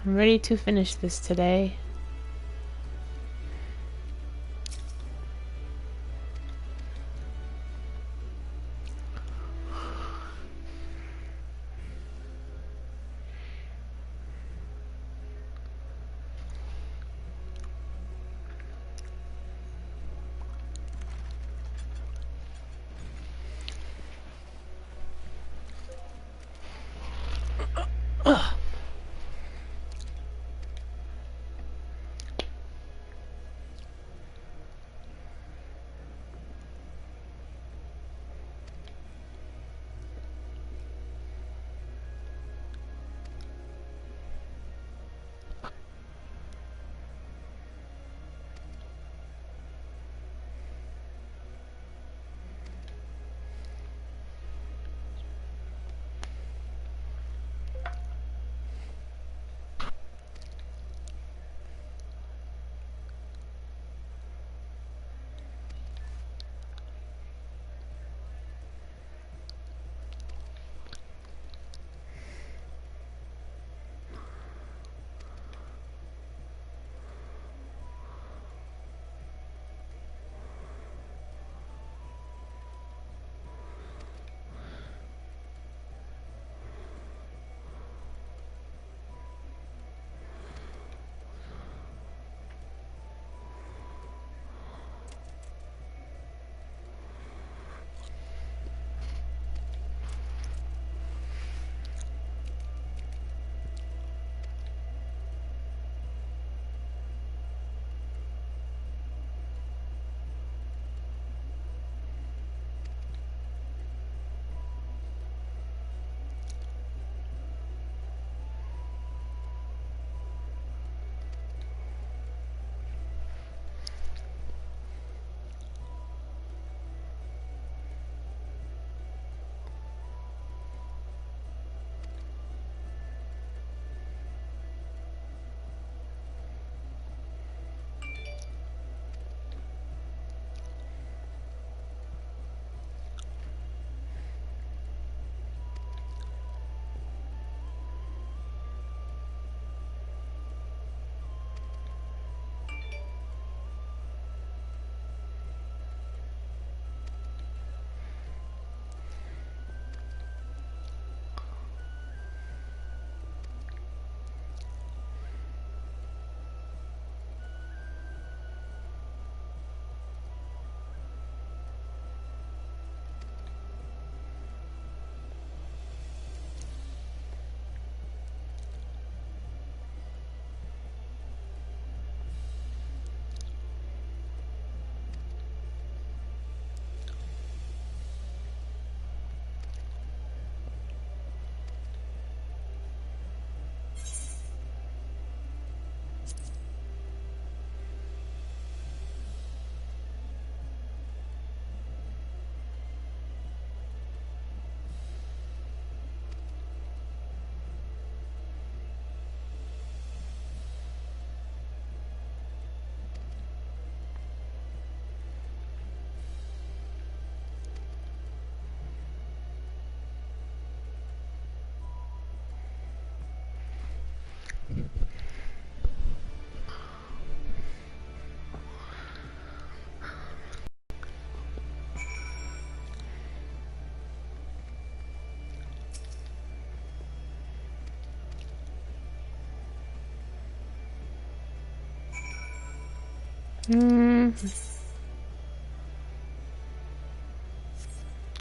I'm ready to finish this today. Ugh.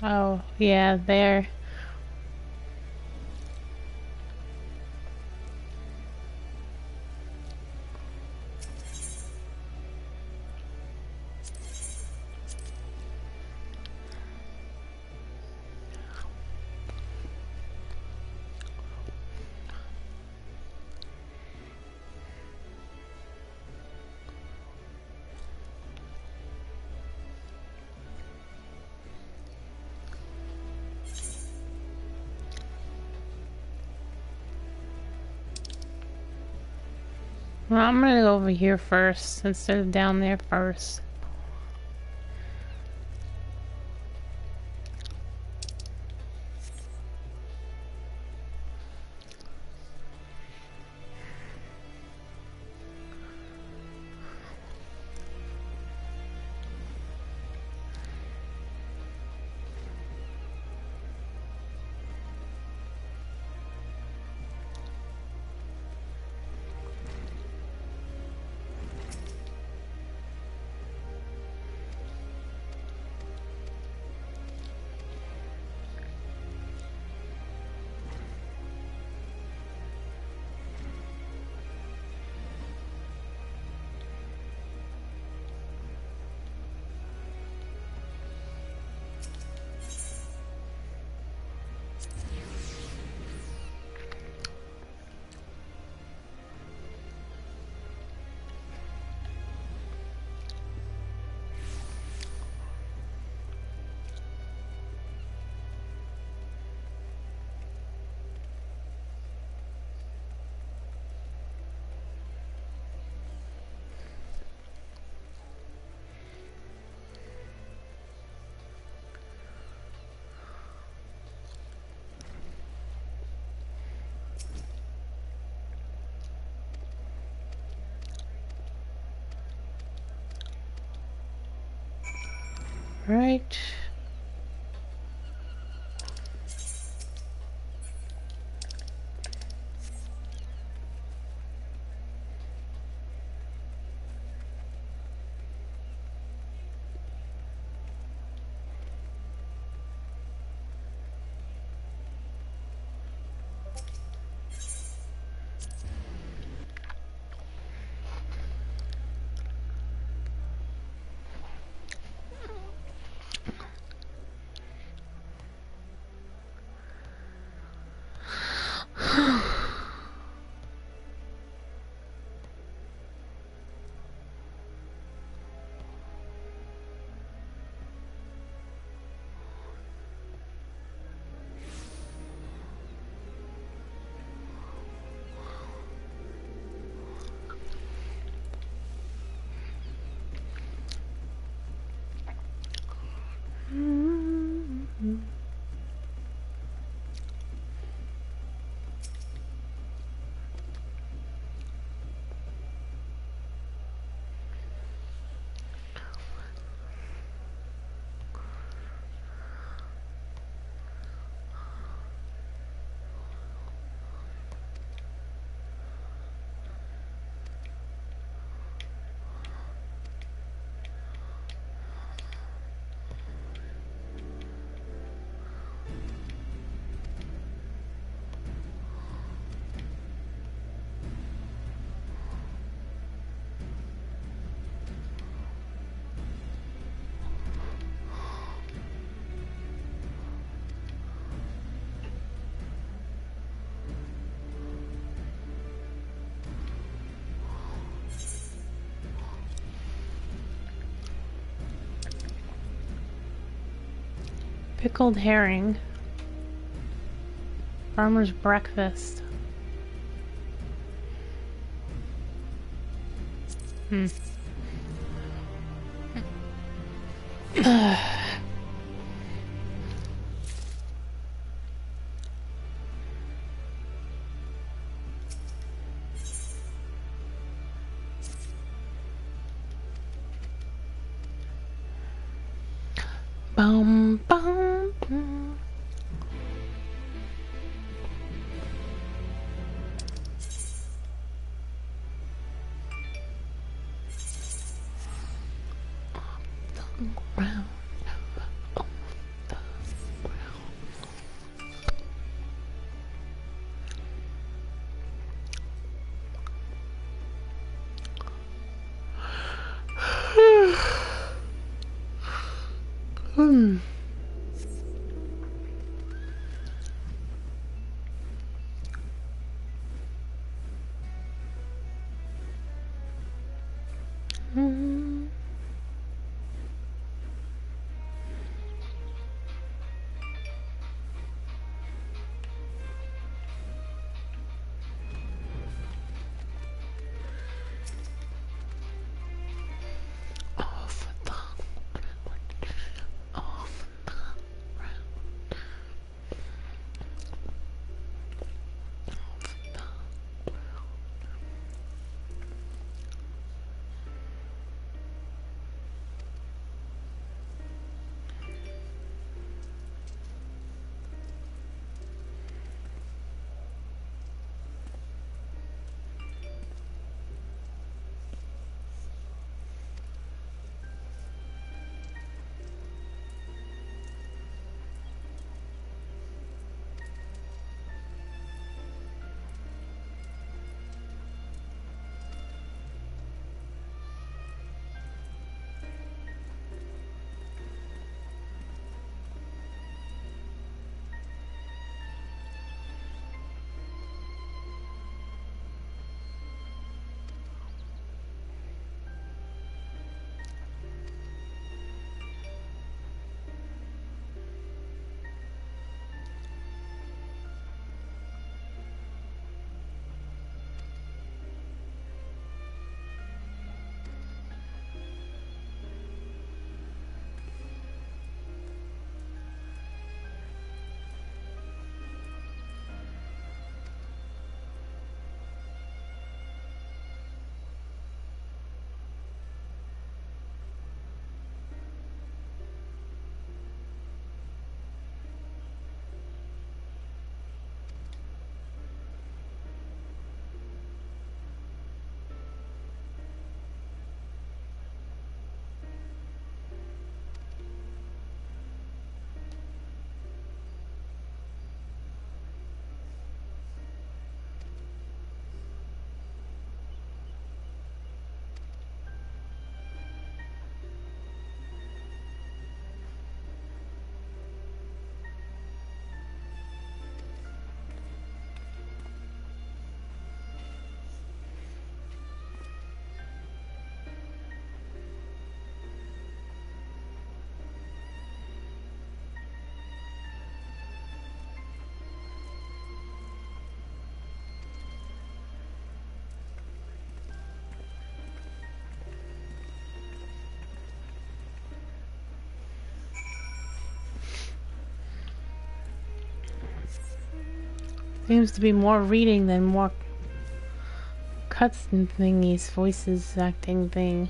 Oh, yeah, there. Well, I'm gonna go over here first instead of down there first. Right. Pickled herring. Farmer's breakfast. Bum, bum, bum. Round. Seems to be more reading than more cuts and thingies, voices acting thing.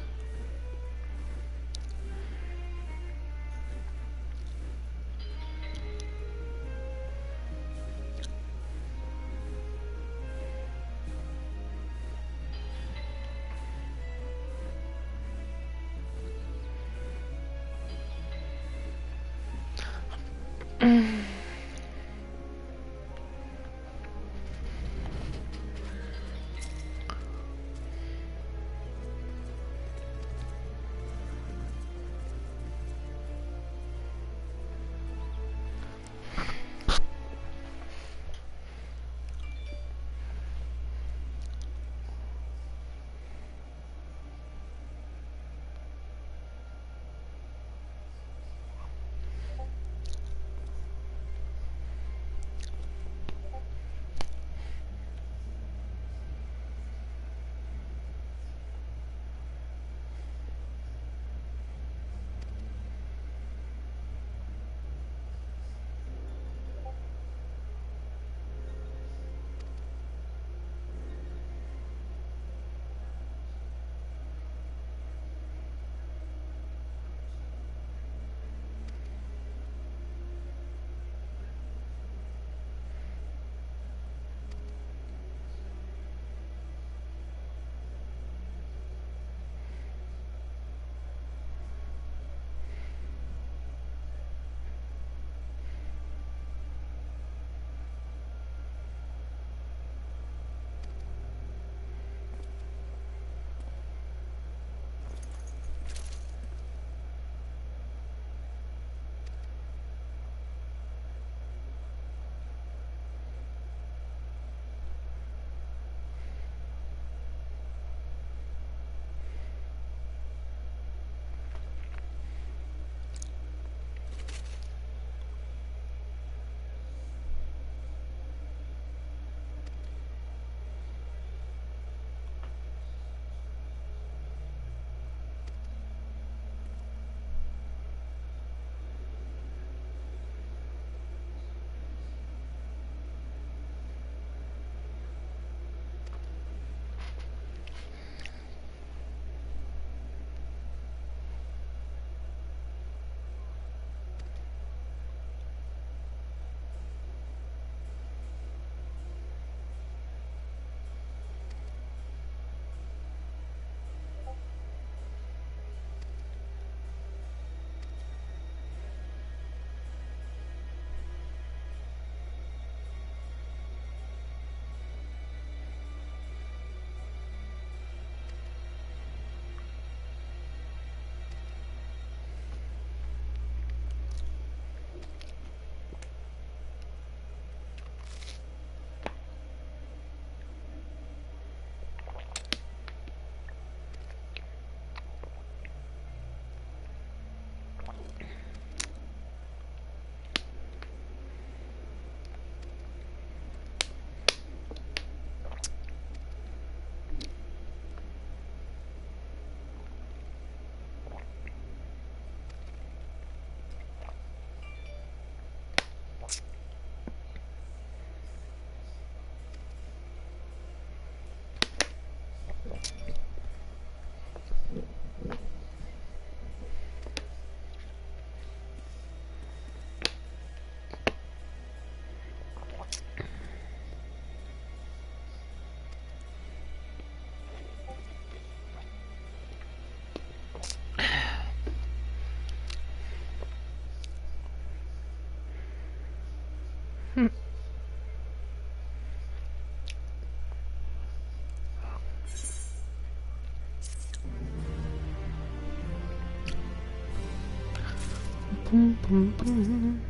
Boom, boom, boom.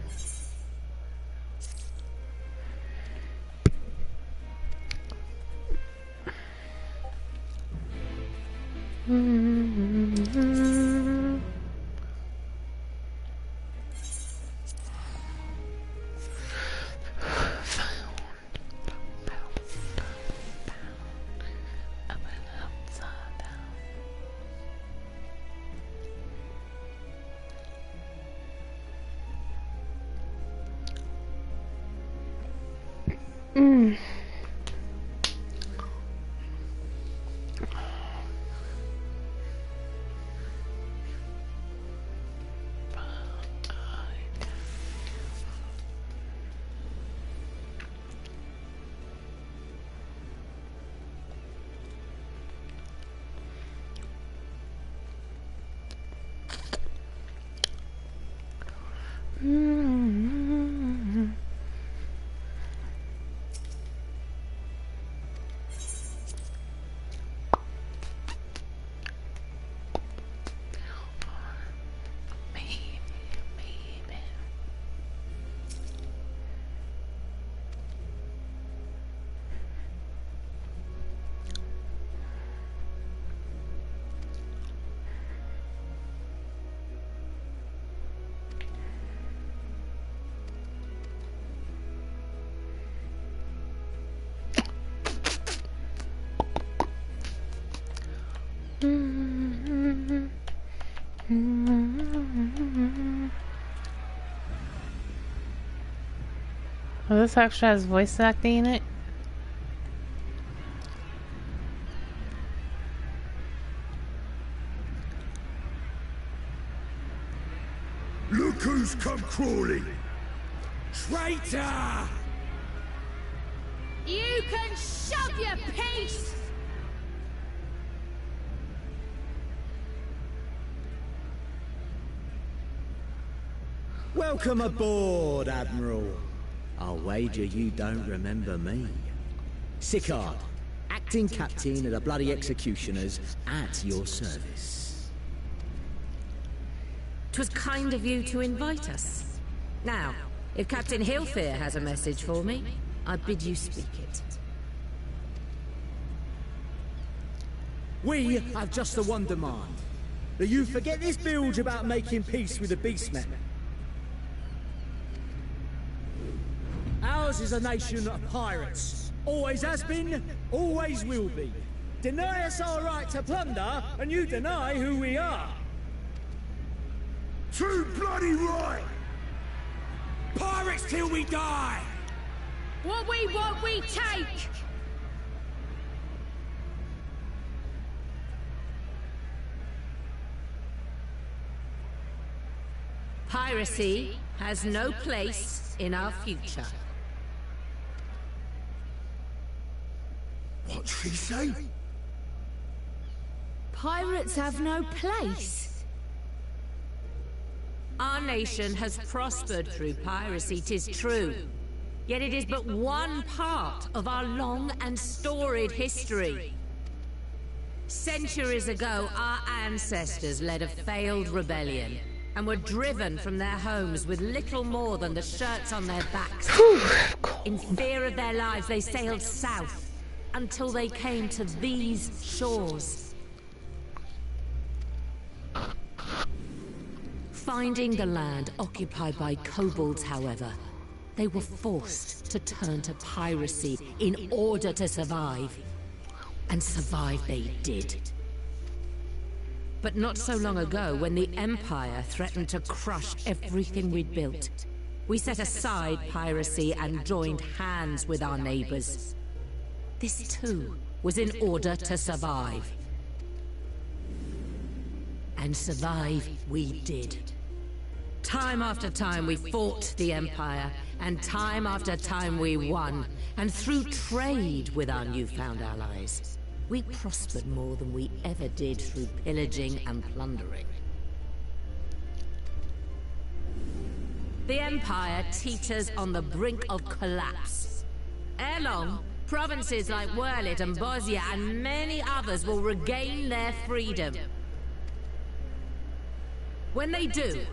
Mm. Oh, this actually has voice acting in it. Look who's come crawling! Traitor! You can shove your peace! Welcome aboard, Admiral. I'll wager you don't remember me. Sicard, acting captain of the bloody executioners, at your service. 'Twas kind of you to invite us. Now, if Captain Hillfear has a message for me, I bid you speak it. We have just the one demand. That you forget this bilge about making peace with the Beastmen. Ours is a nation of pirates. Always has been, always will be. Deny us our right to plunder, and you deny who we are. Too bloody right! Pirates till we die! What we want, we take! Piracy has no place in our future. What'd she say? Pirates have no place. Our nation has prospered through piracy, 'tis true. Yet it is but one part of our long and storied history. Centuries ago, our ancestors led a failed rebellion and were driven from their homes with little more than the shirts on their backs. In fear of their lives, they sailed south until they came to these shores. Finding the land occupied by kobolds, however, they were forced to turn to piracy in order to survive. And survive they did. But not so long ago, when the Empire threatened to crush everything we'd built, we set aside piracy and joined hands with our neighbors. This too was in order to survive. And survive we did. Time after time we fought the Empire, and time after time we won. And through trade with our newfound allies, we prospered more than we ever did through pillaging and plundering. The Empire teeters on the brink of collapse. Ere long, provinces like Wurlit and Bosnia and many others will regain their freedom. When they do,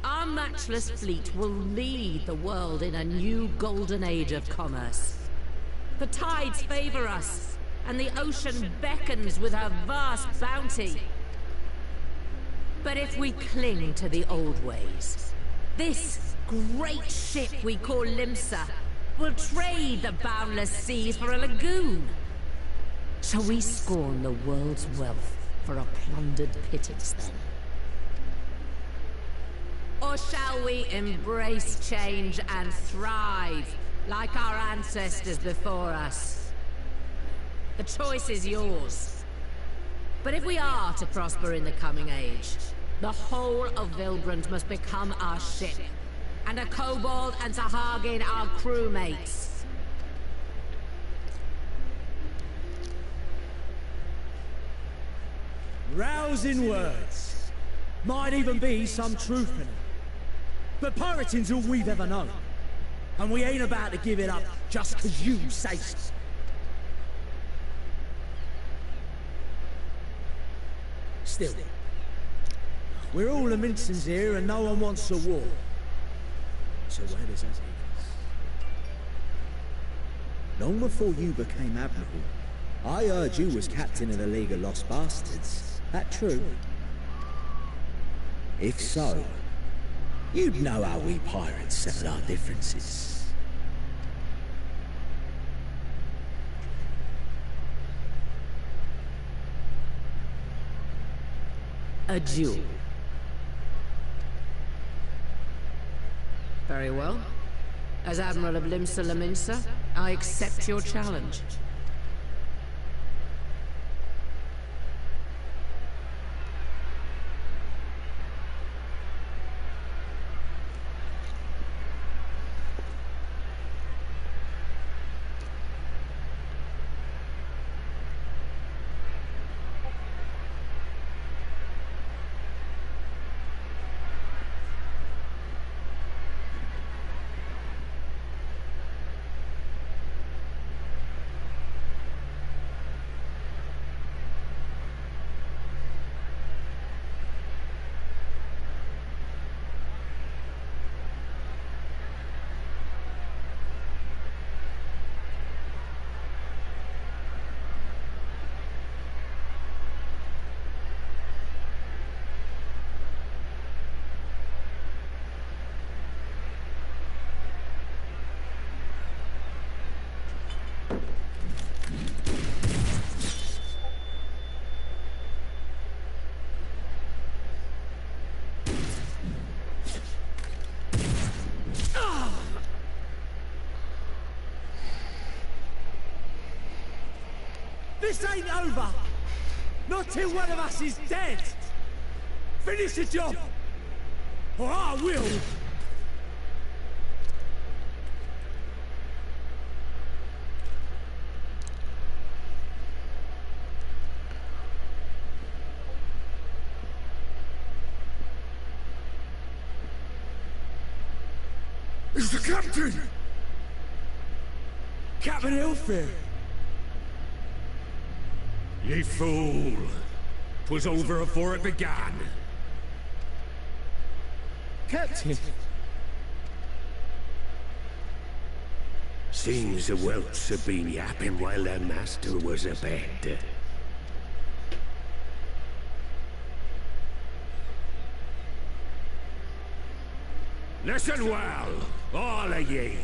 our matchless fleet will lead the world in a new golden age of commerce. The tides favor us, and the ocean beckons with her vast bounty. But if we cling to the old ways, this great ship we call Limsa will trade the boundless seas for a lagoon. Shall we scorn the world's wealth for a plundered pittance then? Or shall we embrace change and thrive, like our ancestors before us. The choice is yours. But if we are to prosper in the coming age, the whole of Vilbrand must become our ship, and a Kobold and Sahagin our crewmates. Rousing words. Might even be some truth in it. But pirating's all we've ever known. And we ain't about to give it up just 'cause you say so. Still, we're all the Mincins here and no one wants a war. So where does that leave us? Long before you became Admiral, I heard you was captain of the League of Lost Bastards. That true? If so, you'd know how we pirates settle our differences. A duel. Very well. As Admiral of Limsa Laminsa, I accept your challenge. This ain't over! Not till one of us is dead! Finish the job! Or I will! It's the captain! Captain Ilfair! Ye fool! 'Twas over afore it began. Captain! Seems the whelps have been yapping while their master was abed. Listen well, all of ye.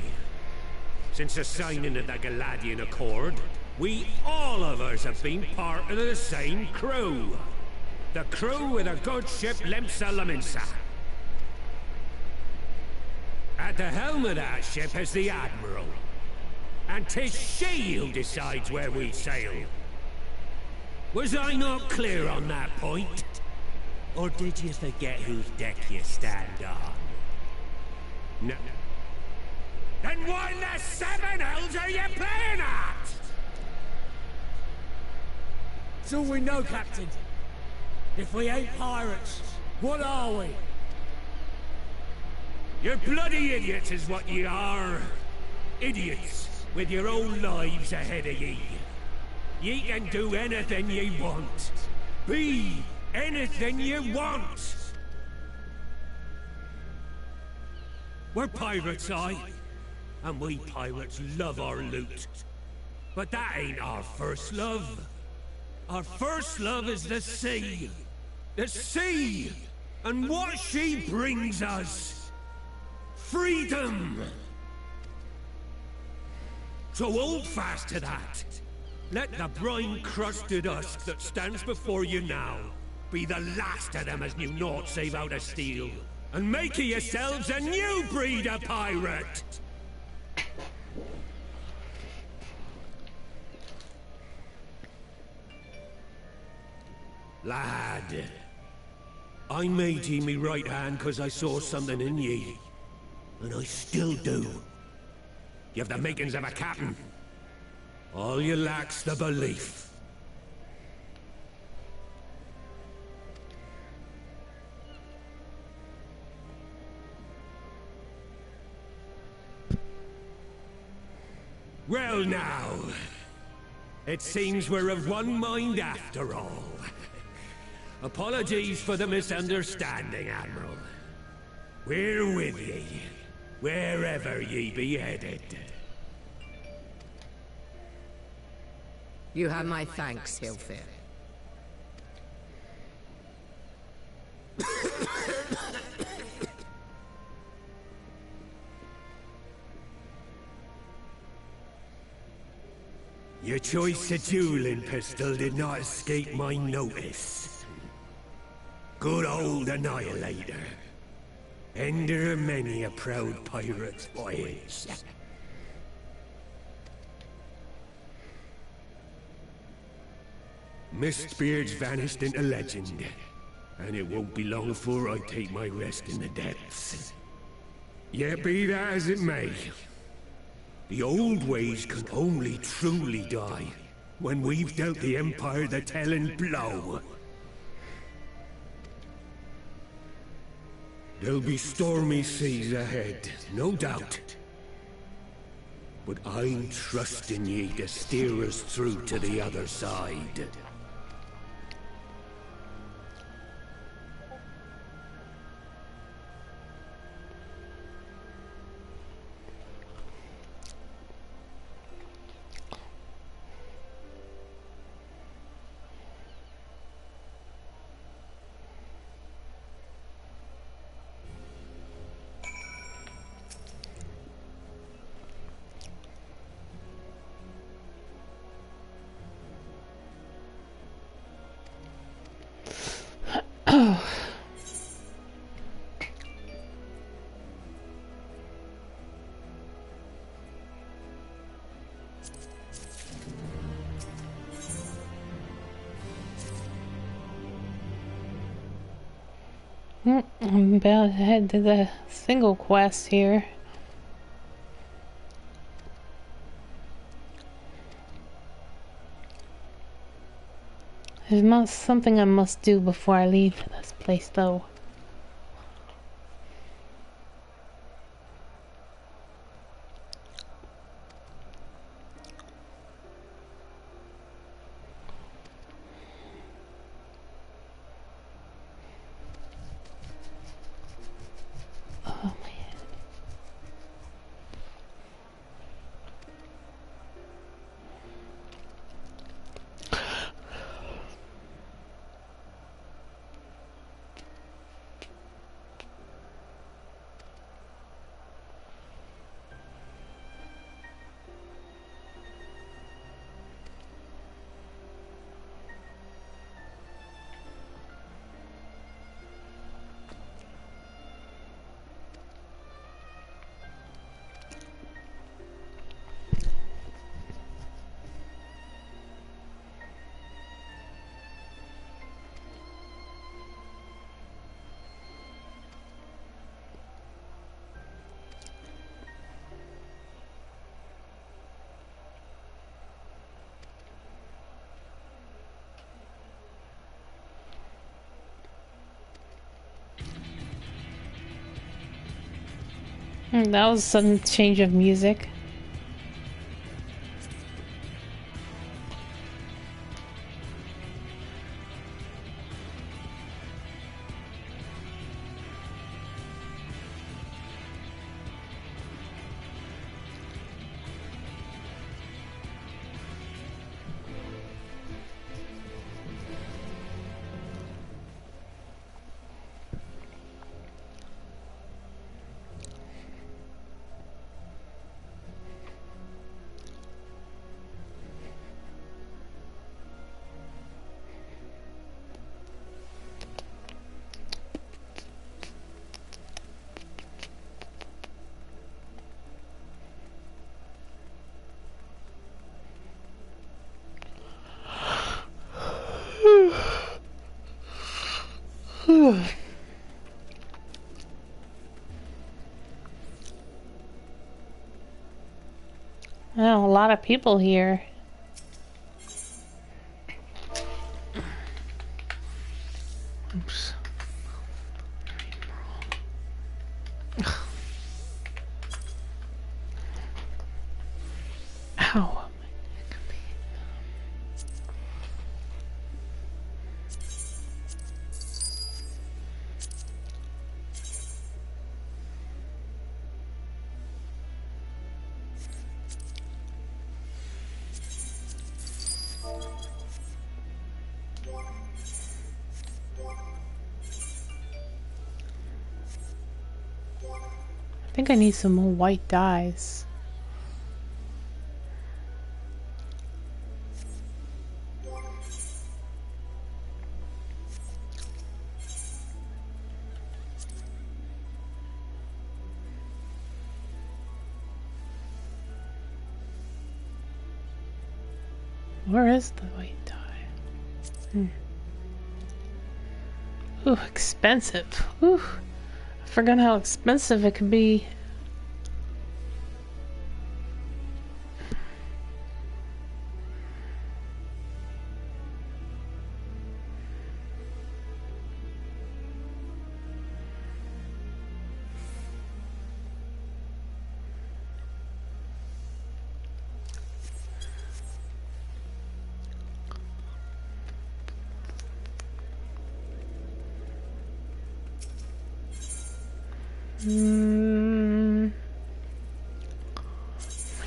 Since the signing of the Galadian Accord, we all of us have been part of the same crew. The crew of the good ship Limsa Laminsa. At the helm of that ship is the Admiral. And 'tis she who decides where we sail. Was I not clear on that point? Or did you forget whose deck you stand on? No. Then what in the seven hells are you playing at? It's all we know, Captain. If we ain't pirates, what are we? You're bloody idiots is what you are. Idiots with your own lives ahead of ye. Ye can do anything ye want. Be anything you want. We're pirates, aye. And we pirates love our loot. But that ain't our first love. Our first love is the sea. The sea! And what she brings us. Freedom! So hold fast to that. Let the brine-crusted husk that stands before you now be the last of them as knew naught save out of steel. And make of yourselves a new breed of pirate! Lad, I made ye me right hand because I saw something in ye. And I still do. You have the makings of a captain. All you lack's the belief. Well now, it seems we're of one mind after all. Apologies for the misunderstanding, Admiral. We're with ye, wherever ye be headed. You have my thanks, Hilfir. Your choice of dueling pistol did not escape my notice. Good old Annihilator. Ender many a proud pirate's voyage. Mistbeard's vanished into legend, and it won't be long before I take my rest in the depths. Yet be that as it may, the old ways can only truly die when we've dealt the Empire the telling blow. There'll be stormy seas ahead, no doubt. But I'm trusting ye to steer us through to the other side. I'm about to head to the single quest here. There's something I must do before I leave this place, though. Oh, man. That was a sudden change of music. Oh, a lot of people here. Oops. Ow. I think I need some more white dyes. Where is the white dye? Ooh, expensive. Ooh, I forgot how expensive it could be. Let me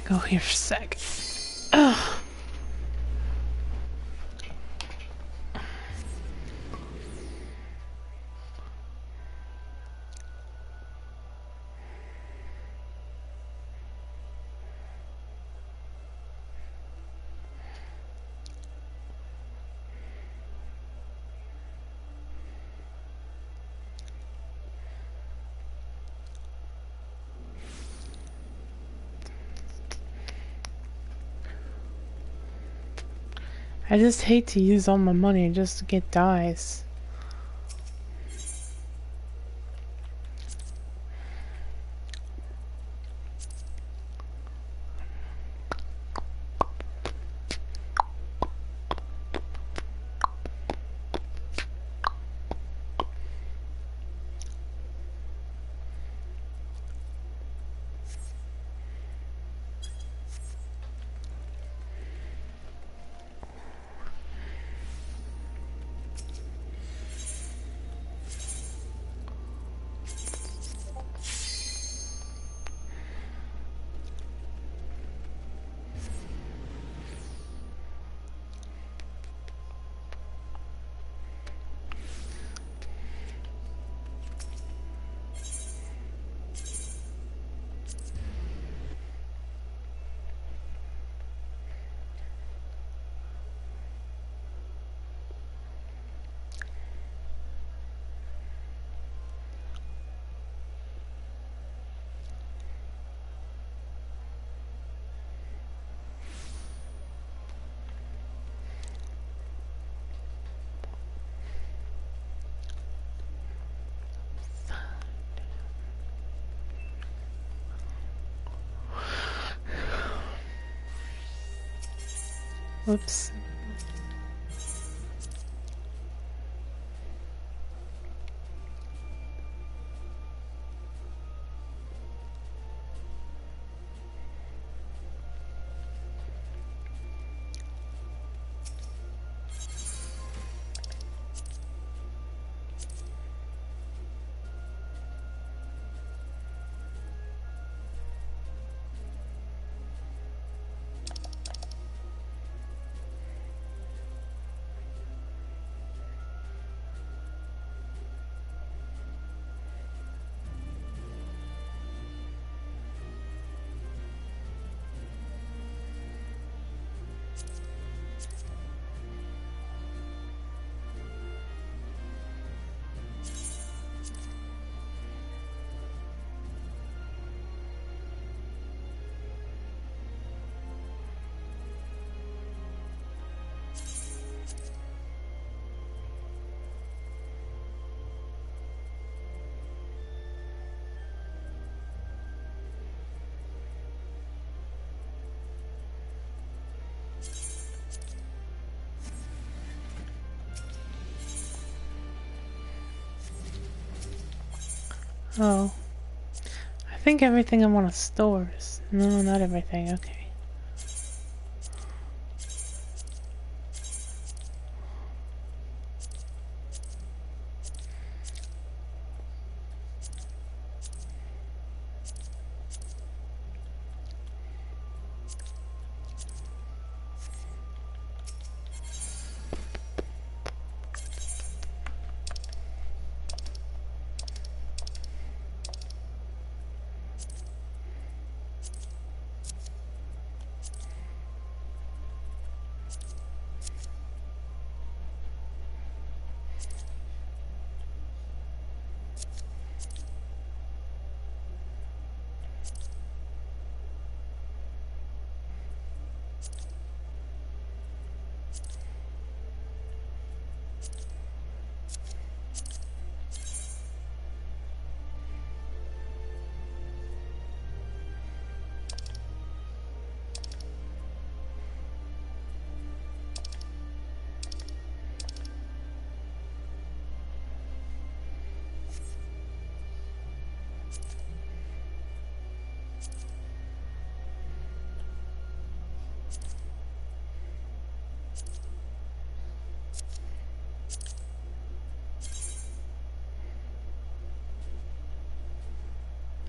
go here for a sec. Ugh. I just hate to use all my money just to get dyes. Whoops. Oh. I think everything I want to store is... No, not everything. Okay.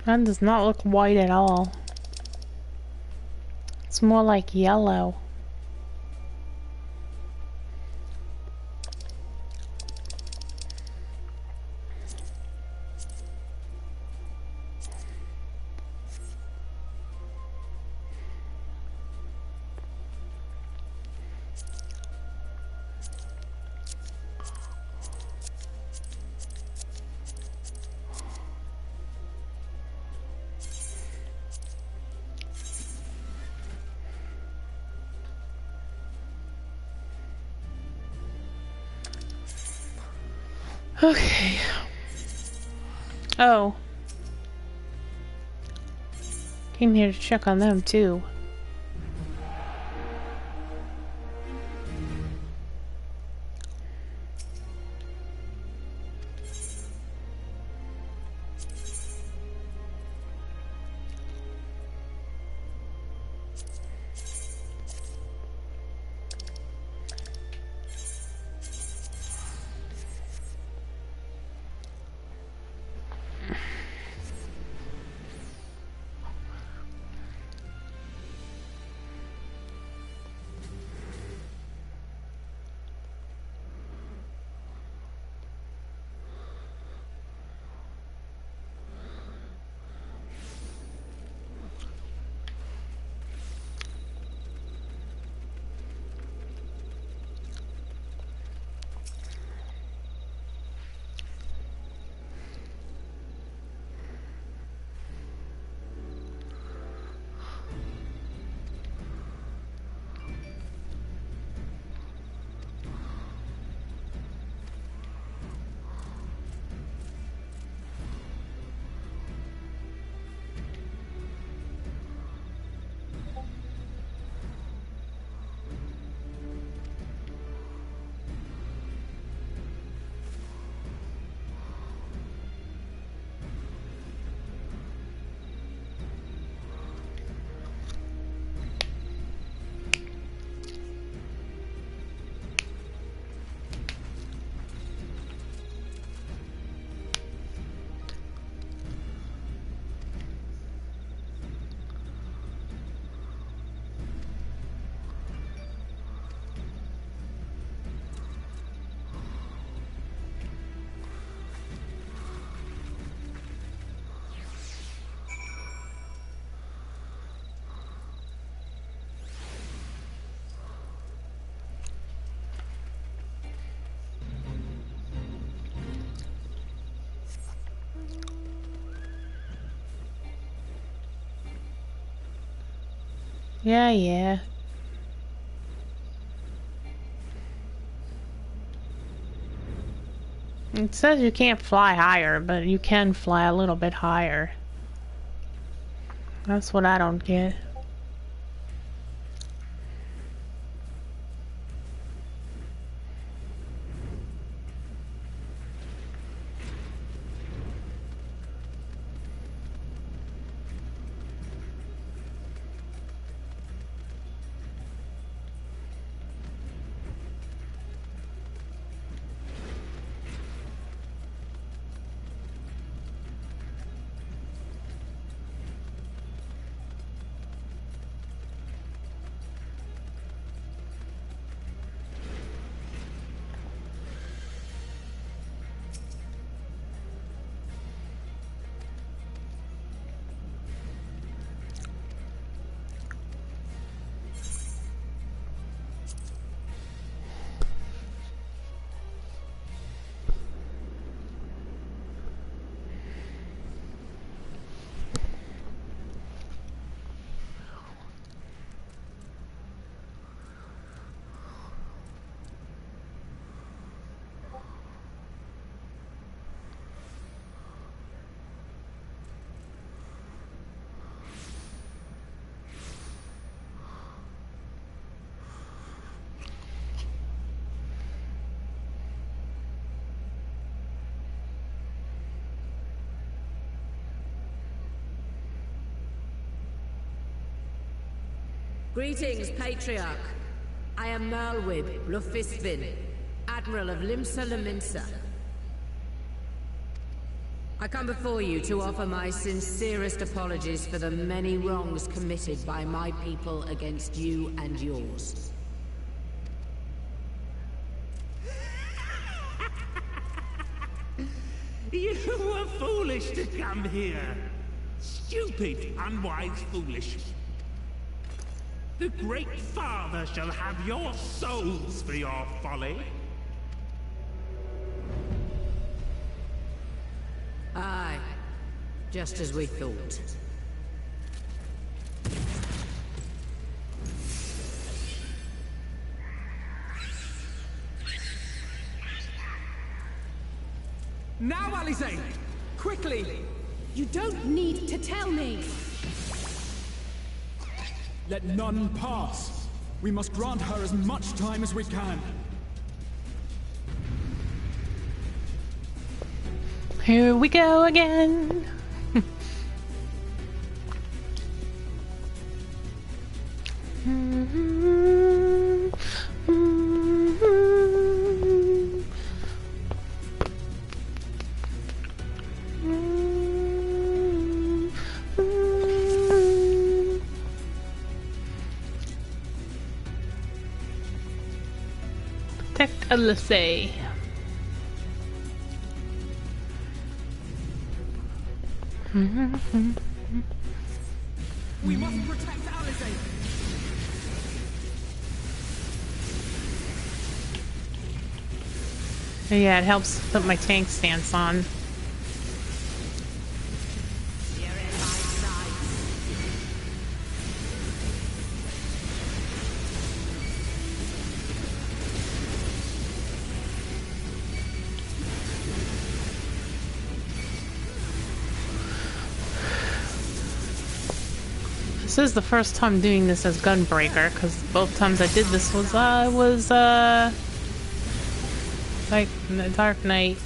That does not look white at all. It's more like yellow. Okay. Oh. Came here to check on them too. Yeah, yeah. It says you can't fly higher, but you can fly a little bit higher. That's what I don't get. Greetings, Patriarch. I am Merlwib Lufispin, Admiral of Limsa Laminsa. I come before you to offer my sincerest apologies for the many wrongs committed by my people against you and yours. You were foolish to come here. Stupid, unwise, foolish. The Great Father shall have your souls for your folly. Aye, just as we thought. Now, Alize! Quickly! You don't need to tell me! Let none pass. We must grant her as much time as we can. Here we go again. Protect Alice. We must protect Alize! Yeah, it helps put my tank stance on. This is the first time doing this as Gunbreaker, because both times I did this was like in the Dark Knight.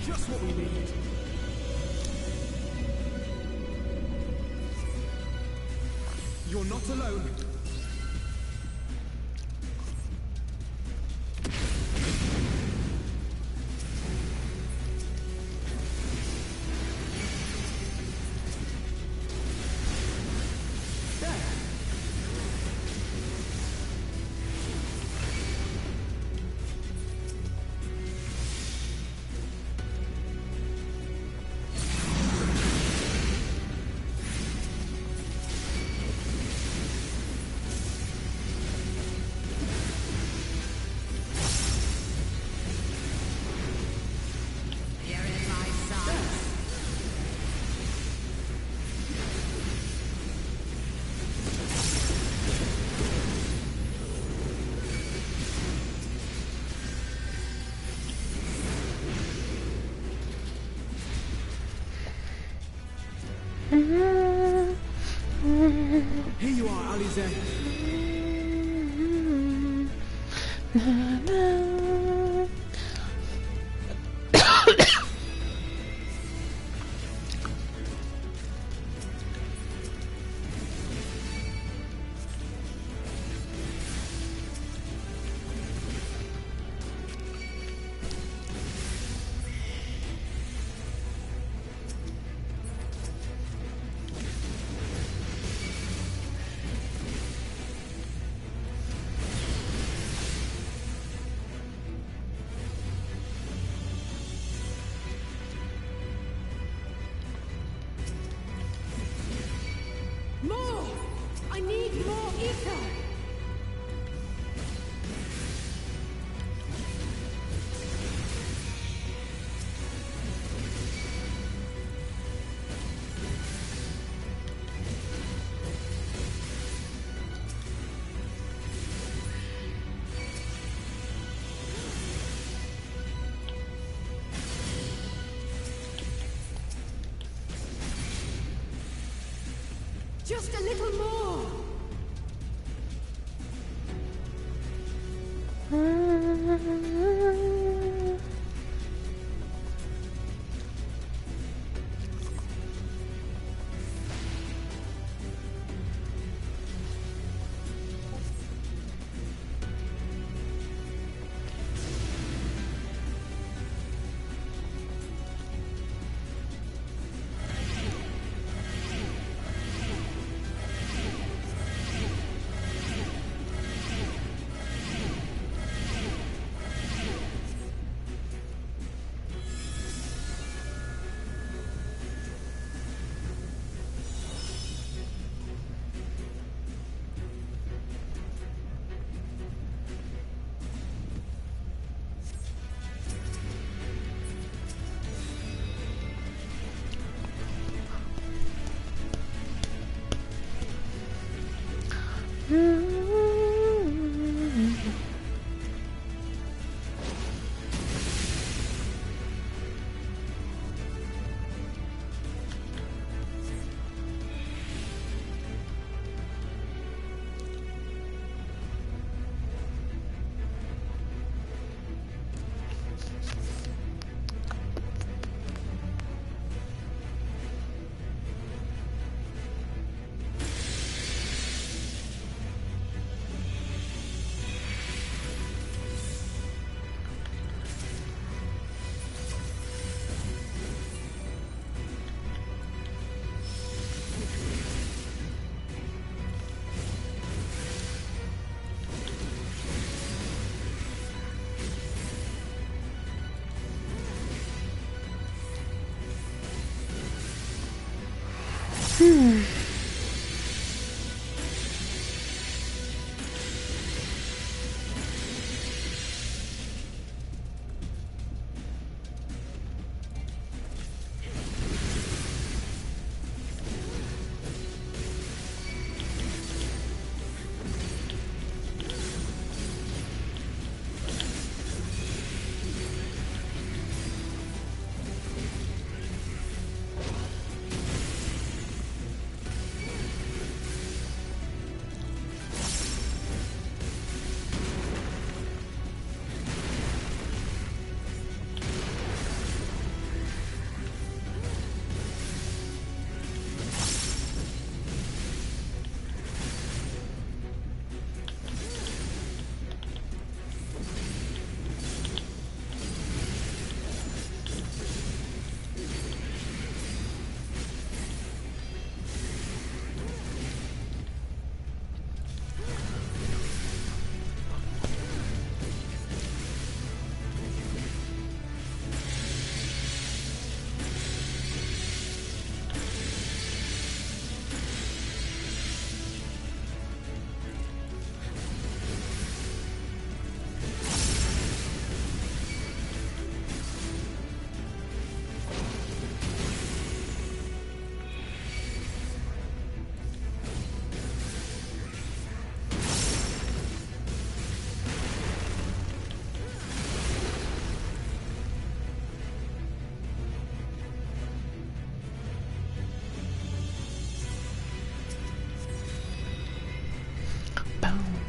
Just what we need. You're not alone. Here you are, Alize. Just a little more.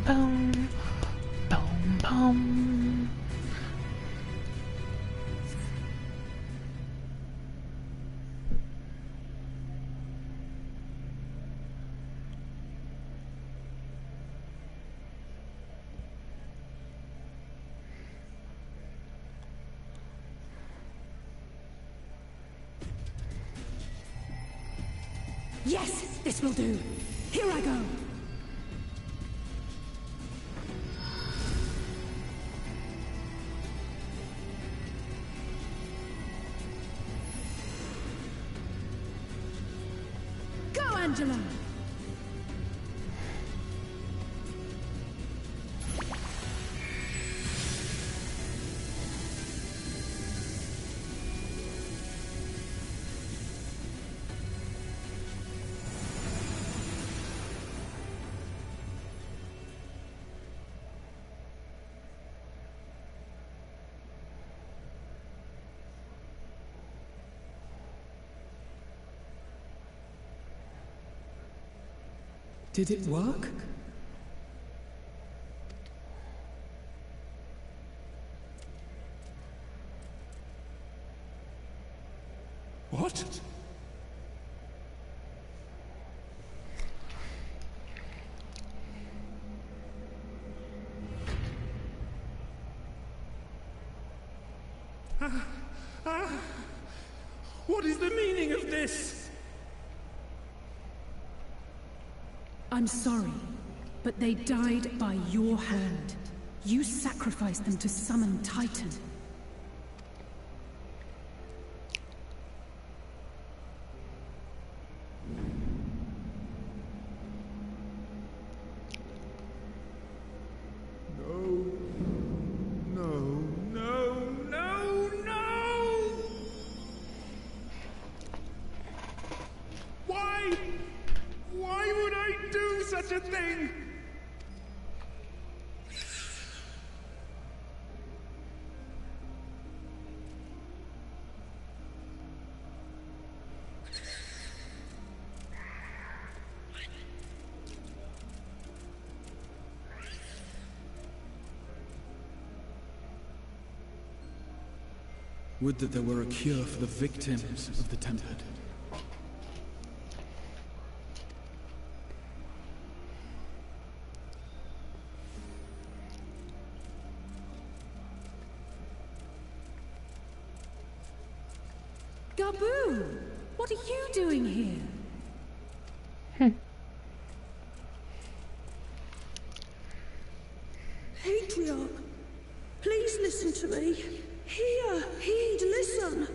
Boom, boom, boom. Yes, this will do. Here I go. Go, Angela. Did it work? What? What is the meaning of this? I'm sorry, but they died by your hand. You sacrificed them to summon Titan. Such a thing! Would that there were a cure for the victims of the Tempered. Gabu! What are you doing here? Patriarch, please listen to me. Hear, heed, listen.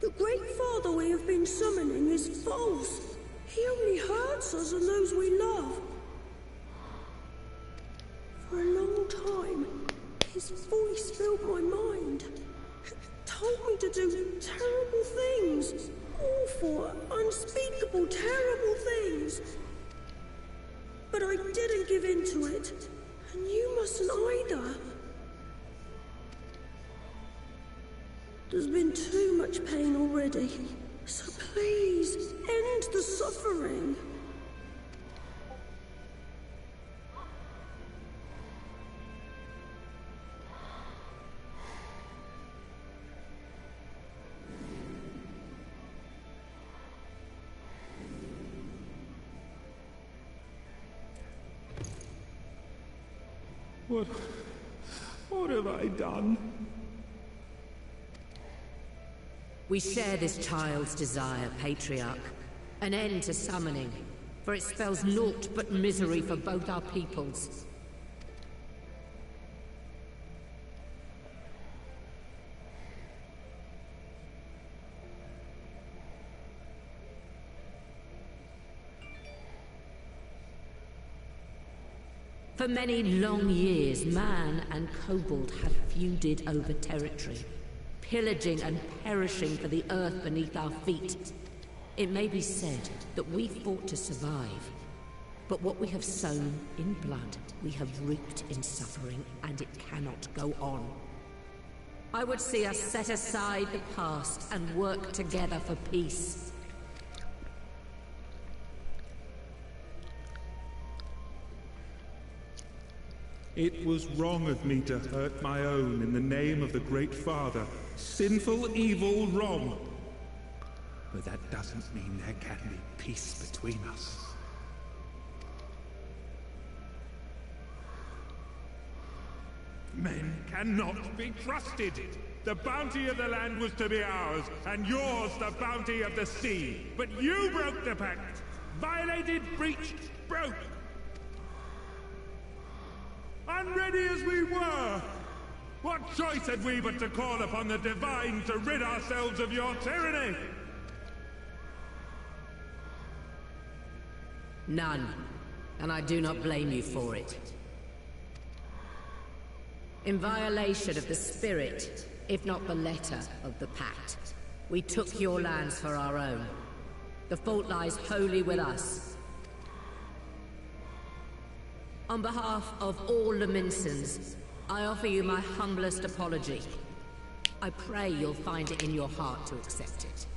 The Great Father we have been summoning is false. He only hurts us and those we love. For a long time, his voice filled my mind. It told me to do terrible things. Awful, unspeakable, terrible things. But I didn't give in to it. And you mustn't either. There's been too much pain already. So please, end the suffering. What have I done? We share this child's desire, Patriarch. An end to summoning, for it spells naught but misery for both our peoples. For many long years, man and kobold have feuded over territory, pillaging and perishing for the earth beneath our feet. It may be said that we fought to survive, but what we have sown in blood, we have reaped in suffering, and it cannot go on. I would see us set aside the past and work together for peace. It was wrong of me to hurt my own in the name of the Great Father. Sinful, evil, wrong. But that doesn't mean there can be peace between us. Men cannot be trusted. The bounty of the land was to be ours, and yours the bounty of the sea. But you broke the pact. Violated, breached, broke. Unready as we were, what choice had we but to call upon the Divine to rid ourselves of your tyranny? None, and I do not blame you for it. In violation of the spirit, if not the letter of the pact, we took your lands for our own. The fault lies wholly with us. On behalf of all Laminsons, I offer you my humblest apology. I pray you'll find it in your heart to accept it.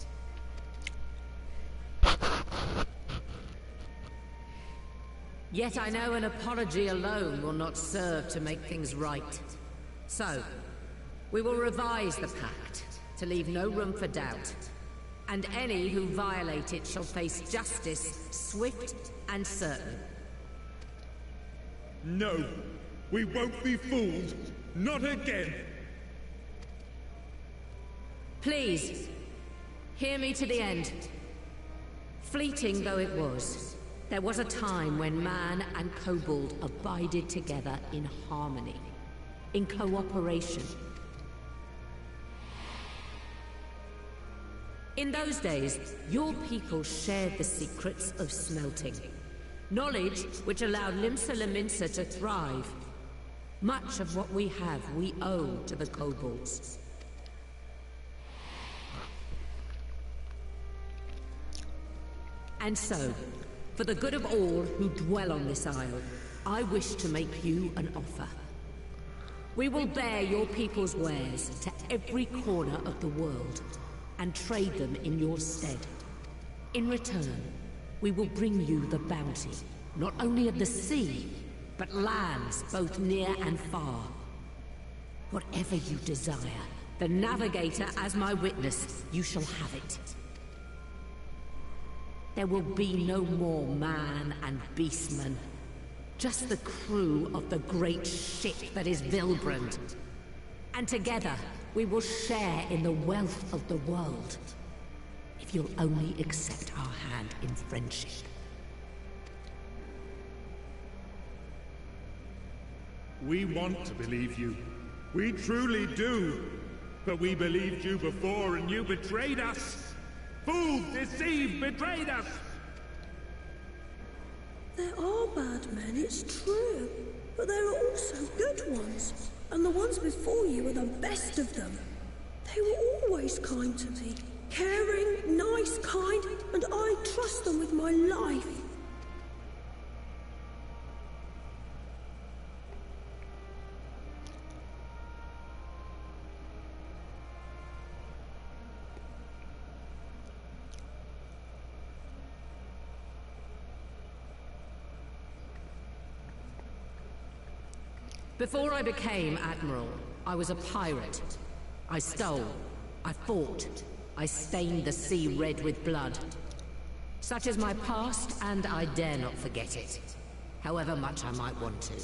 Yet I know an apology alone will not serve to make things right. So, we will revise the pact to leave no room for doubt. And any who violate it shall face justice, swift and certain. No, we won't be fooled. Not again. Please, hear me to the end. Fleeting though it was, there was a time when man and kobold abided together in harmony, in cooperation. In those days, your people shared the secrets of smelting. Knowledge which allowed Limsa Lominsa to thrive. Much of what we have, we owe to the kobolds. And so, for the good of all who dwell on this isle, I wish to make you an offer. We will bear your people's wares to every corner of the world, and trade them in your stead. In return, we will bring you the bounty, not only of the sea, but lands both near and far. Whatever you desire, the Navigator as my witness, you shall have it. There will be no more man and beastman, just the crew of the great ship that is Vilbrand. And together, we will share in the wealth of the world, if you'll only accept our hand in friendship. We want to believe you. We truly do. But we believed you before and you betrayed us. Fooled, deceived, betrayed us. There are bad men, it's true. But there are also good ones. And the ones before you are the best of them. They were always kind to me. Caring, nice, kind, and I trust them with my life. Before I became Admiral, I was a pirate. I stole, I fought, I stained the sea red with blood. Such is my past, and I dare not forget it, however much I might want to.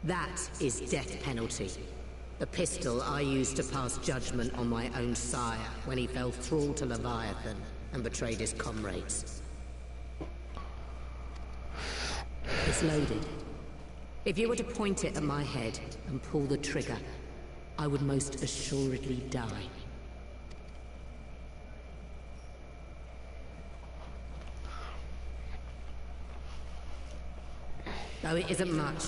That is death penalty. The pistol I used to pass judgment on my own sire when he fell thrall to Leviathan and betrayed his comrades. It's loaded. If you were to point it at my head and pull the trigger, I would most assuredly die. Though it isn't much,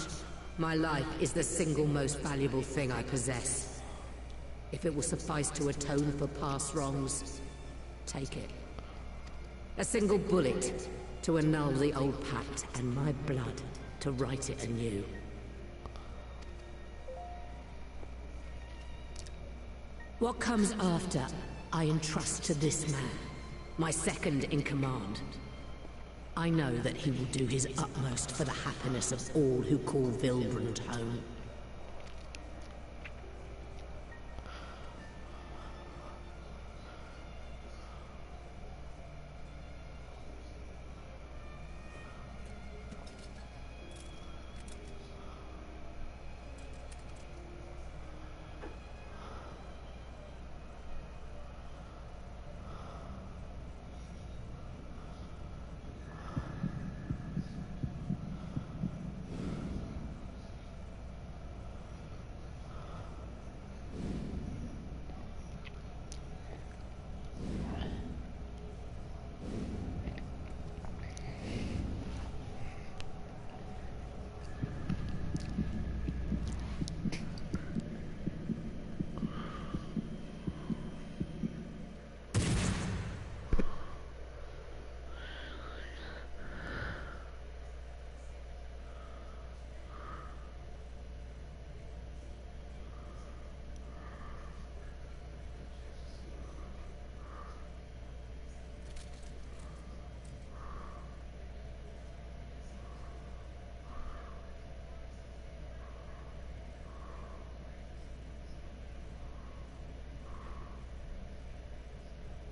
my life is the single most valuable thing I possess. If it will suffice to atone for past wrongs, take it. A single bullet to annul the old pact, and my blood to write it anew. What comes after, I entrust to this man, my second in command. I know that he will do his utmost for the happiness of all who call Vilbrand home.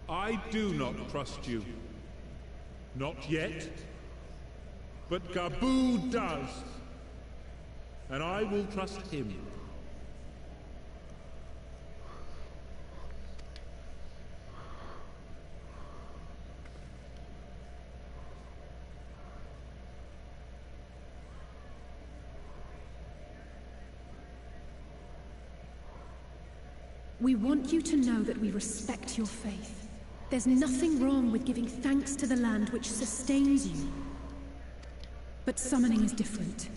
I do not trust you. Not yet. But Gabu does. And I will trust him. We want you to know that we respect your faith. There's nothing wrong with giving thanks to the land which sustains you. But summoning is different.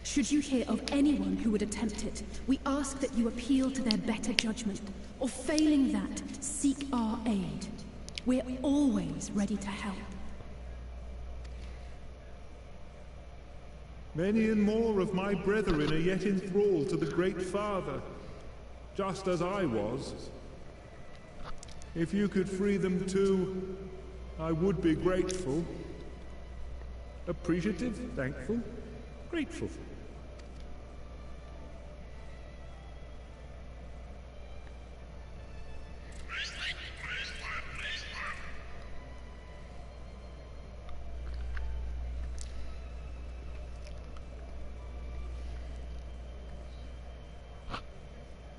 Should you hear of anyone who would attempt it, we ask that you appeal to their better judgment, or failing that, seek our aid. We're always ready to help. Many and more of my brethren are yet enthralled to the Great Father, just as I was. If you could free them too, I would be grateful. Appreciative, thankful, grateful.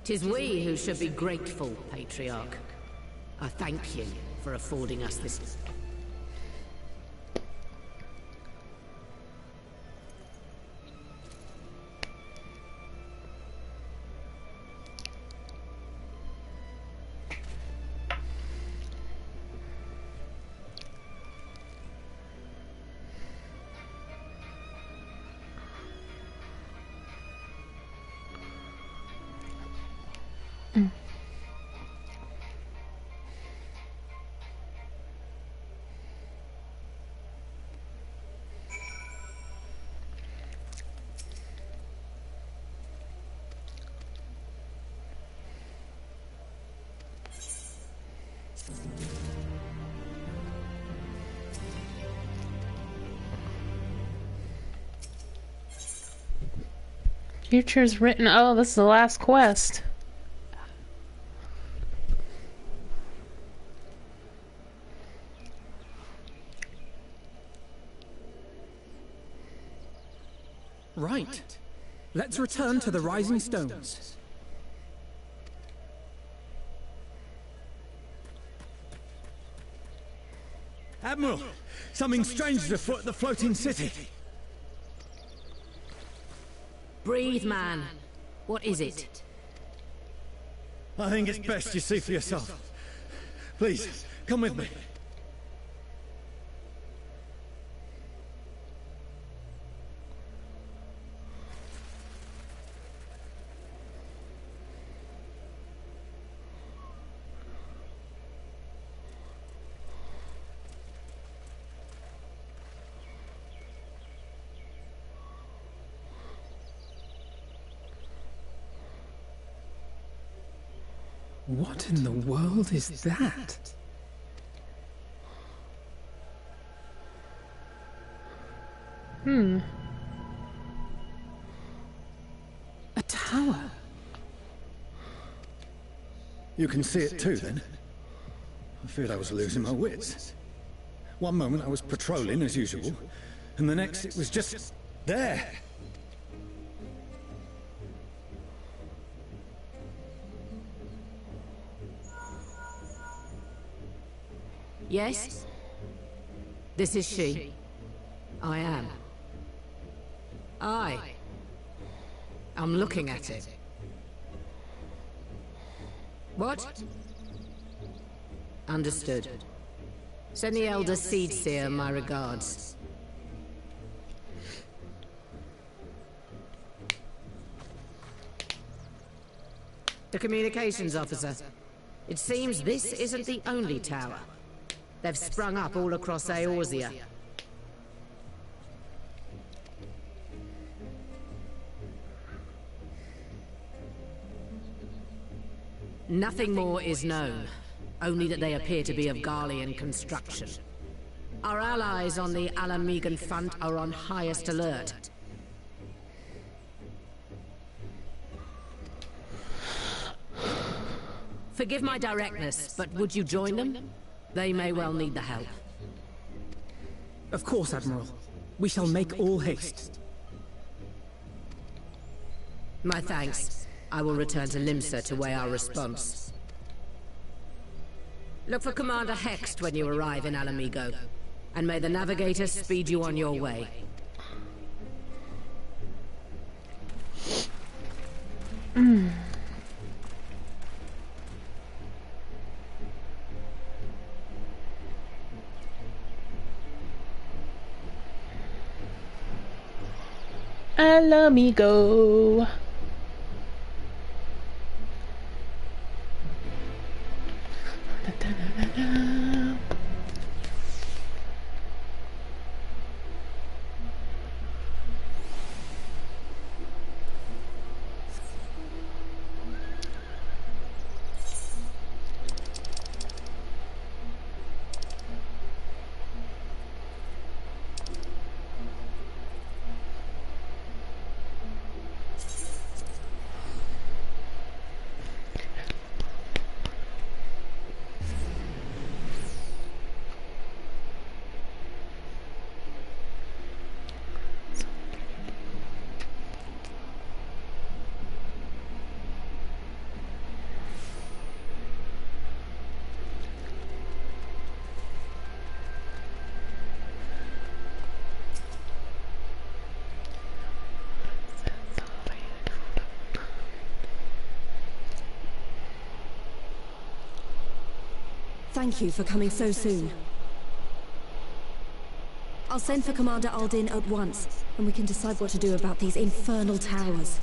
Tis we who should be grateful, Patriarch. I thank you for affording us this. Future's written. Oh, this is the last quest. Right. Let's return to the Rising Stones. Admiral, something strange is afoot at the floating city. Breathe, man. What is it? I think it's best you see for yourself. Please, come with me. What in the world is that? A tower. You can see it too, then? I feared I was losing my wits. One moment I was patrolling as usual, and the next it was just there. Yes? This is she. I am. I'm looking at it. What? Understood. Send the Elder Seedseer my regards. The communications officer. It seems this isn't the only tower. They've sprung up all across Eorzea. Nothing more is known, only that they appear to be of Garlean construction. Our allies on the Alamegan front are on highest alert. Forgive my directness, but would you join them? They may well need the help. Of course, Admiral. We shall make all haste. My thanks. I will return to Limsa to weigh our response. Look for Commander Hext when you arrive in Alamigo, and may the Navigator speed you on your way. Alamigo. Thank you for coming so soon. I'll send for Commander Aldin at once, and we can decide what to do about these infernal towers.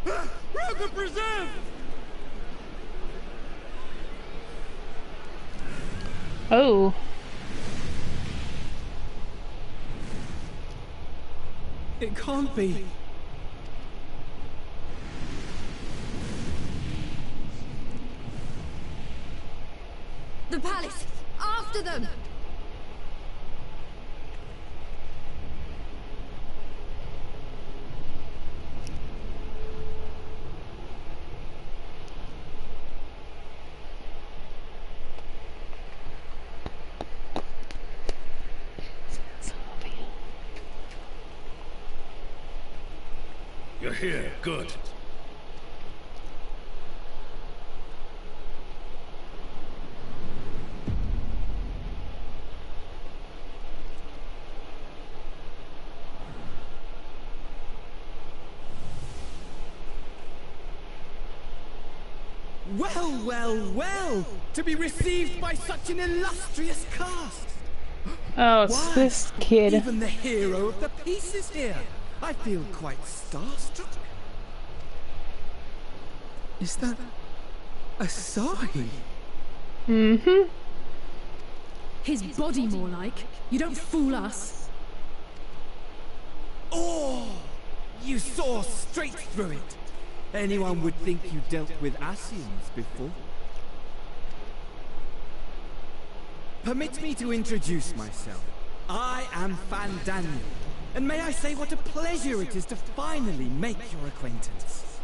Rocket preserve! Oh. It can't be. The palace! After them! You're here, good. Well, well, well! To be received by such an illustrious cast! Oh, it's Why, this kid. even the hero of the piece is here! I feel quite starstruck. Is that a sign? Mm-hmm. His body, more like. You don't fool us. Oh! You saw straight through it! Anyone would think you dealt with Asians before. Permit me to introduce myself. I am Fandaniel, and may I say what a pleasure it is to finally make your acquaintance.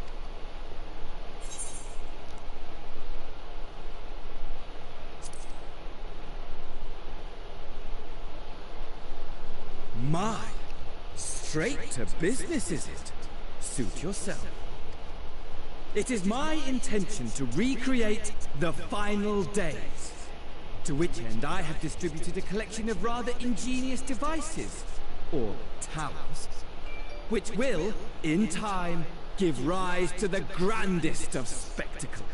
My, straight to business is it? Suit yourself. It is my intention to recreate the final days. To which end I have distributed a collection of rather ingenious devices, or towers, which will, in time, give rise to the grandest of spectacles.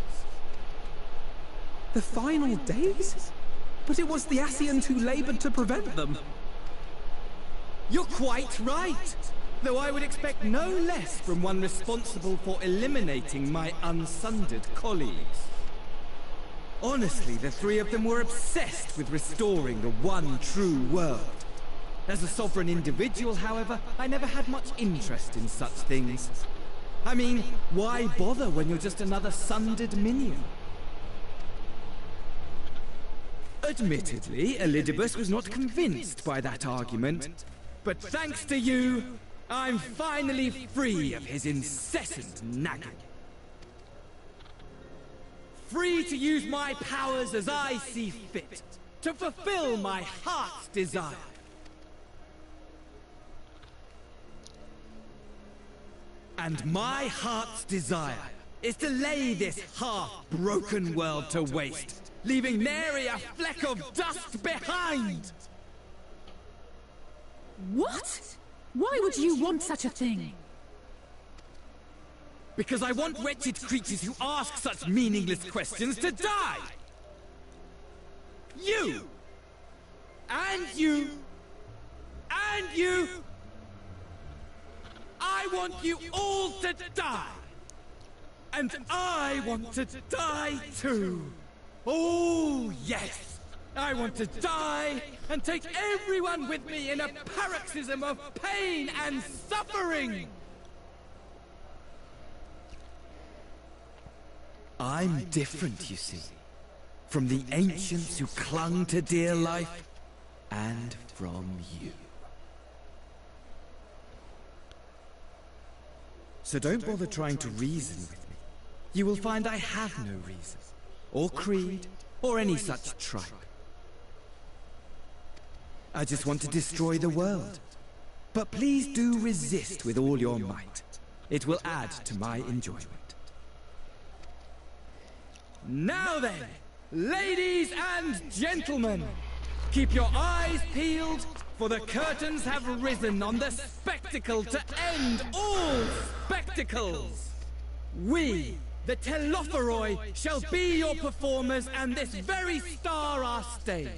The final days? But it was the Asians who labored to prevent them. You're quite right! Though I would expect no less from one responsible for eliminating my unsundered colleagues. Honestly, the three of them were obsessed with restoring the one true world. As a sovereign individual, however, I never had much interest in such things. I mean, why bother when you're just another sundered minion? Admittedly, Elidibus was not convinced by that argument, but thanks to you, I'm finally free of his incessant nagging. free to use my powers as I see fit, to fulfill my heart's desire. And my heart's desire is to lay this half-broken world to waste, leaving nary a fleck of dust behind! What? Why would you want such a thing? Because I want wretched creatures who ask such meaningless questions to die! You! And you! And you! I want you all to die! And I want to die too! Oh, yes! I want to die and take everyone with me in a paroxysm of pain and suffering! I'm different, you see, from the ancients who clung to dear life, and from you. So don't bother trying to reason with me. You will find I have no reason, or creed, or any such tripe. I just want to destroy the world. But please do resist with all your might. It will add to my enjoyment. Now then, ladies and gentlemen, keep your eyes peeled, for the curtains have risen on the spectacle to end all spectacles. We, the Telophoroi, shall be your performers, and this very star our stage.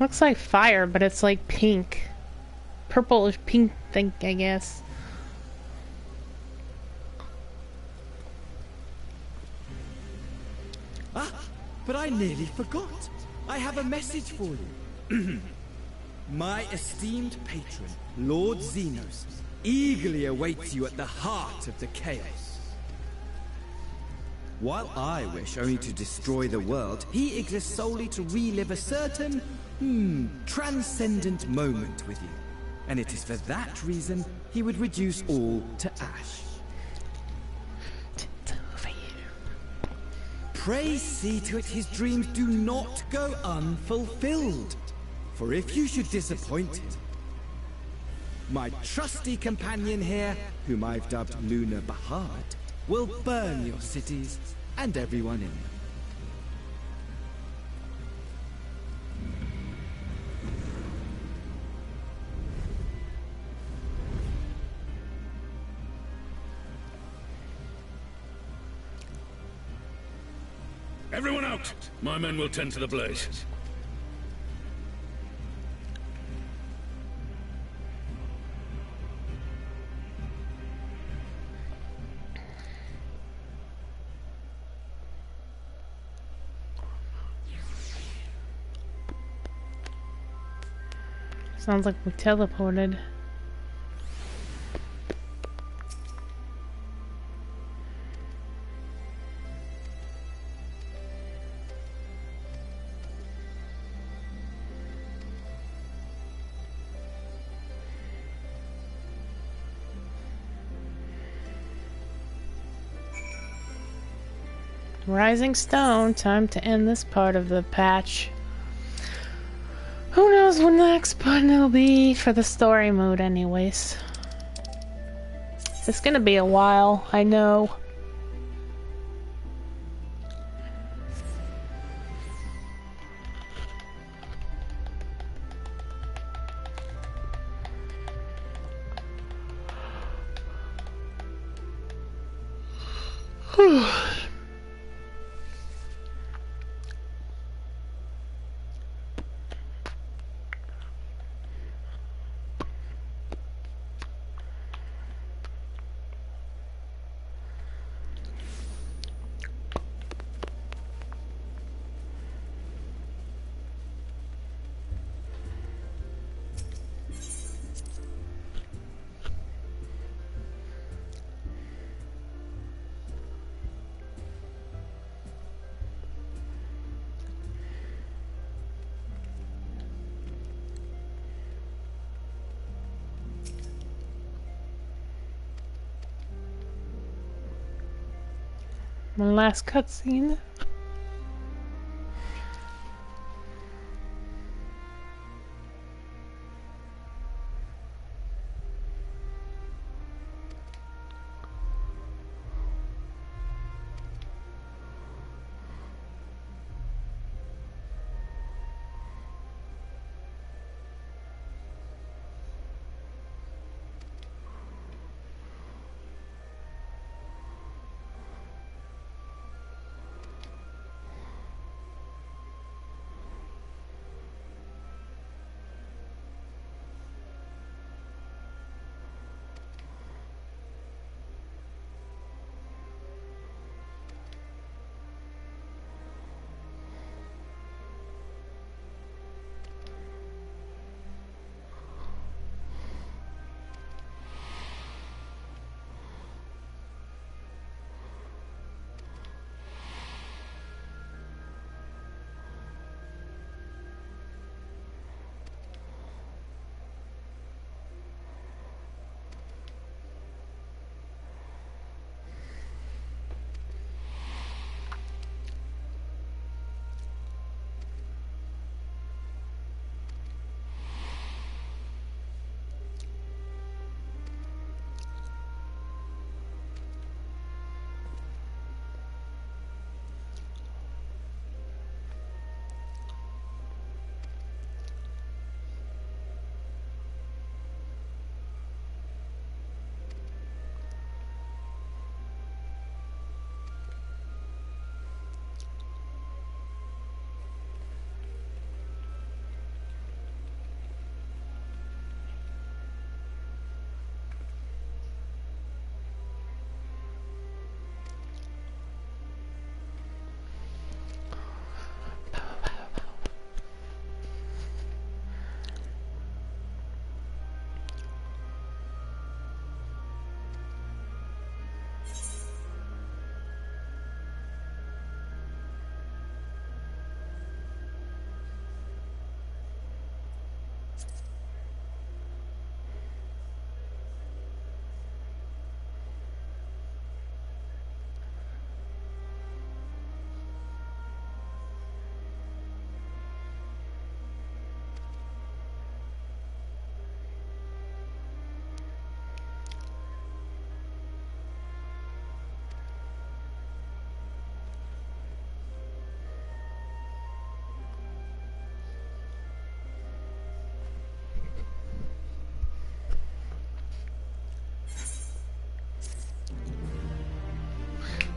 Looks like fire, but it's like pink. Purplish pink thing, I guess. Ah, but I nearly forgot. I have a message for you. My esteemed patron, Lord Xenos, eagerly awaits you at the heart of the chaos. While I wish only to destroy the world, he exists solely to relive a certain, transcendent moment with you. And it is for that reason he would reduce all to ash. Pray see to it his dreams do not go unfulfilled. For if you should disappoint him, my trusty companion here, whom I've dubbed Luna Bahad, will burn your cities and everyone in them. Everyone out! My men will tend to the blaze. Sounds like we teleported. Rising Stone, time to end this part of the patch. Who knows when the next button will be for the story mode anyways. It's gonna be a while, I know. One last cutscene.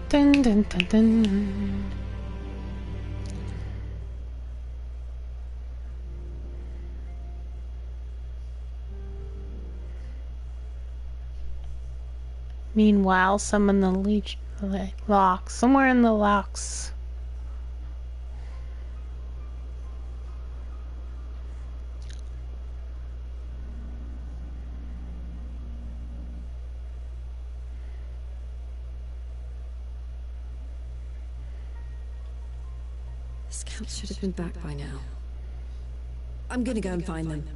Dun dun dun dun. Meanwhile, some in the locks, somewhere in the locks. Scouts should have been back by now. I'm gonna go and find them.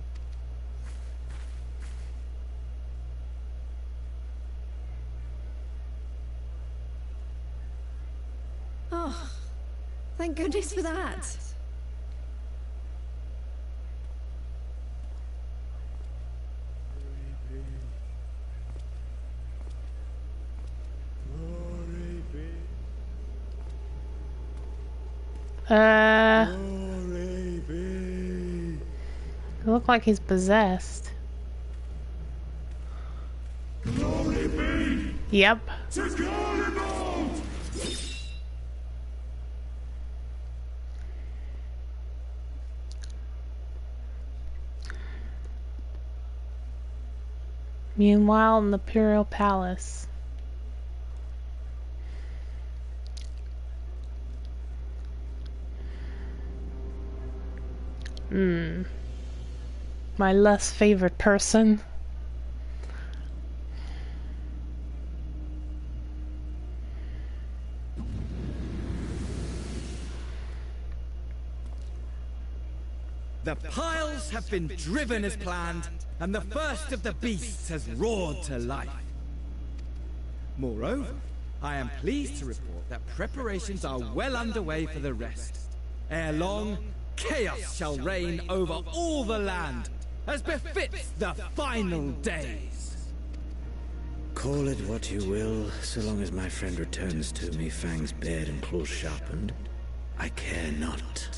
Oh, thank goodness for that. It looked like he's possessed. Glory be Yep. to Garibald! Meanwhile, in the Imperial Palace. My less favorite person. The piles have been driven as planned, and the first of the beasts has roared to life. Moreover, I am pleased to report that preparations are well underway for the rest. Ere long, chaos shall reign over all the land, as befits the final days. Call it what you will, so long as my friend returns to me, fangs bared and claws sharpened. I care not.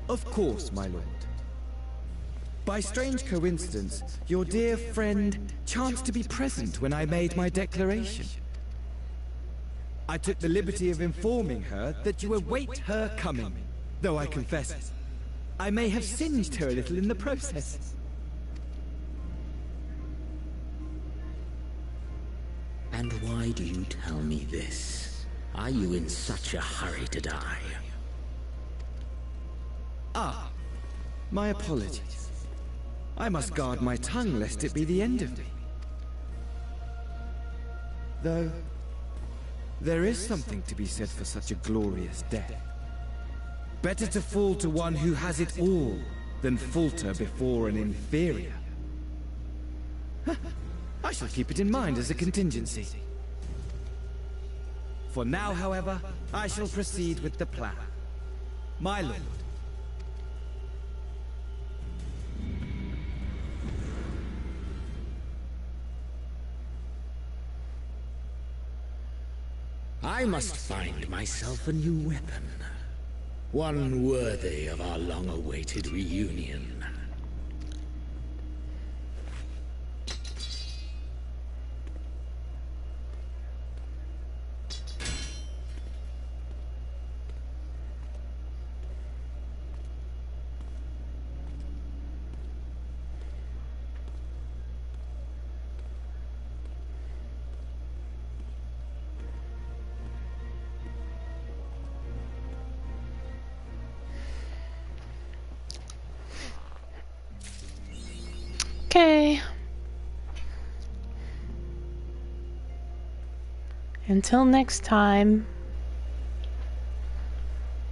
Of course, my lord. By strange coincidence, your dear friend chanced to be present when I made my declaration. I took the liberty of informing her that you await her coming, though I confess, I may have singed her a little in the process. And why do you tell me this? Are you in such a hurry to die? Ah, my apologies. I must guard my tongue lest it be the end of me. Though, there is something to be said for such a glorious death. Better to fall to one who has it all than falter before an inferior. I shall keep it in mind as a contingency. For now, however, I shall proceed with the plan. My lord. I must find myself a new weapon. One worthy of our long-awaited reunion. Okay. Until next time.